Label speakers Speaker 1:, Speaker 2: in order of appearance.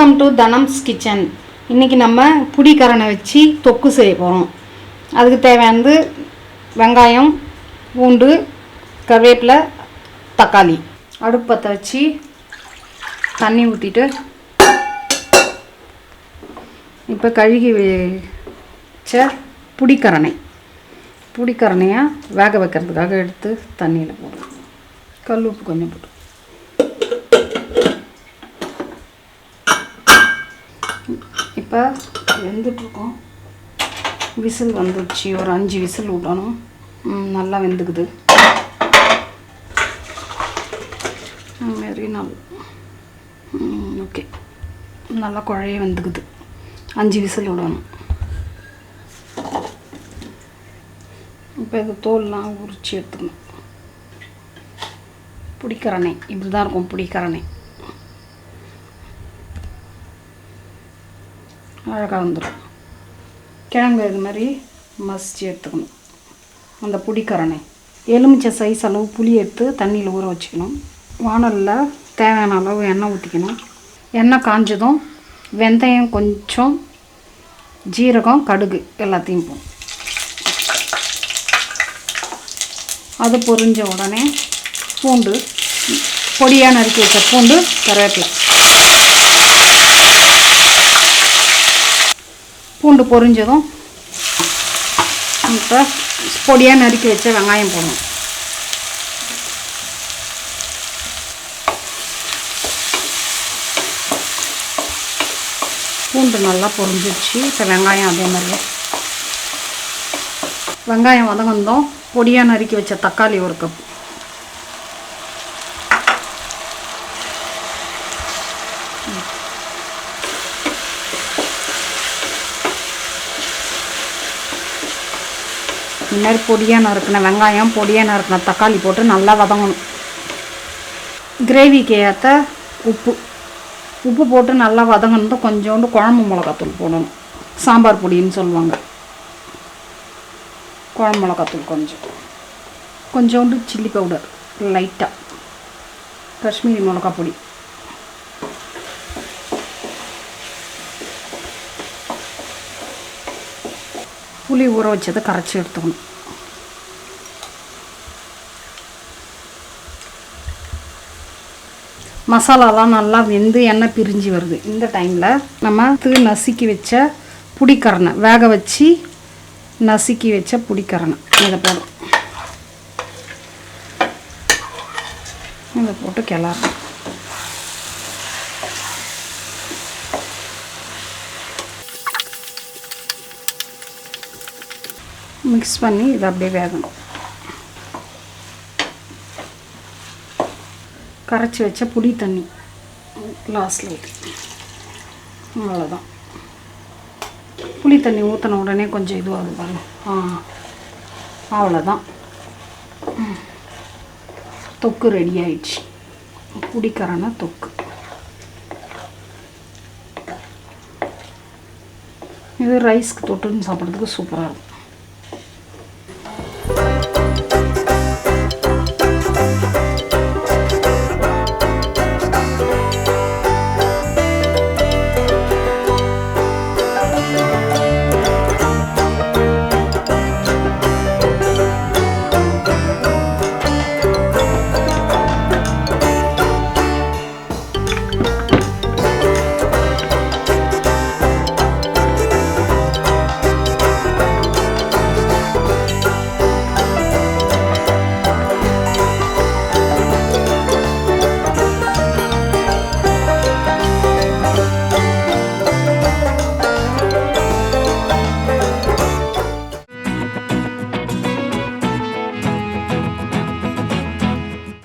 Speaker 1: Welcome to தனம்ஸ் kitchen. இன்றைக்கி நம்ம புடிக்கரணை வச்சு தொக்கு செய்ய போகிறோம். அதுக்கு தேவையானது வெங்காயம், பூண்டு, கருவேப்பிலை, தக்காளி. அடுப்பு பற்ற வச்சு தண்ணி ஊற்றிட்டு இப்போ கழுகி வச்ச புடிக்கரணையை வேக வைக்கிறதுக்காக எடுத்து தண்ணியில் போடுறோம். கல் உப்பு கொஞ்சம் போட்டு இப்போ வெந்துட்டுருக்கோம். விசில் வந்துடுச்சு. ஒரு 5 விசில் விடணும். நல்லா வெந்துக்குது. மாரி ஓகே, நல்லா குழைய வெந்துக்குது. 5 விசில் விடணும். இப்போ இது தோல்லாம் உரித்து எடுத்துக்கணும். புடிக்கரணை இப்படி தான் இருக்கும். புடிக்கரணை அழகாக வந்துடும். கிழங்கு இது மாதிரி மசிச்சு எடுத்துக்கணும். அந்த புடிக்கரணை எலுமிச்சை சைஸ் அளவு புளி எடுத்து தண்ணியில் ஊற வச்சுக்கணும். வானலில் தேவையான அளவு எண்ணெய் ஊற்றிக்கணும். எண்ணெய் காஞ்சதும் வெந்தயம், கொஞ்சம் ஜீரகம், கடுகு எல்லாத்தையும் போடும். அது பொரிஞ்ச உடனே பூண்டு, பொடியாக நறுக்கி வச்ச பூண்டு, கருவேப்பிலை. பூண்டு பொரிஞ்சதும் இப்போ பொடியாக நறுக்கி வச்ச வெங்காயம் போடணும். பூண்டு நல்லா பொரிஞ்சிடுச்சு. இப்போ வெங்காயம் அதே மாதிரியே வெங்காயம் வதங்கந்தோம். பொடியாக நறுக்கி வச்ச தக்காளி 1 கப். இந்த மாதிரி பொடியாக நறுக்கின வெங்காயம், பொடியாக நறுக்கின தக்காளி போட்டு நல்லா வதங்கணும். கிரேவிக்கு ஏற்ற உப்பு போட்டு நல்லா வதங்கணும். கொஞ்சோண்டு குழம்பு மிளகாத்தூள் போடணும். சாம்பார் பொடின்னு சொல்லுவாங்க. குழம்பு மிளகாத்தூள் கொஞ்சோண்டு சில்லி பவுடர் லைட்டாக, காஷ்மீரி மிளகா பொடி, புளி ஊற வச்சதை கரைச்சி எடுத்துக்கணும். மசாலாலாம் நல்லா வெந்து எண்ணெய் பிரிஞ்சு வருது. இந்த டைமில் நம்ம நசுக்கி வச்ச புடிக்கரணை, வேக வச்சு நசுக்கி வச்ச புடிக்கரணை இதை போடும். இதை போட்டு கிளறணும். மிக்ஸ் பண்ணி இதை அப்படியே வேகணும். கரைச்சி வச்ச புளி தண்ணி லாஸ்ட்டில் ஊற்றி, அவ்வளோதான். புளி தண்ணி ஊற்றின உடனே கொஞ்சம் இதுவாகுது பாருங்க. அவ்வளோதான். தொக்கு ரெடி ஆயிடுச்சு. புடிக்கரணை தொக்கு. இது ரைஸ்க்கு தொட்டுன்னு சாப்பிட்றதுக்கு சூப்பராக இருக்கும்.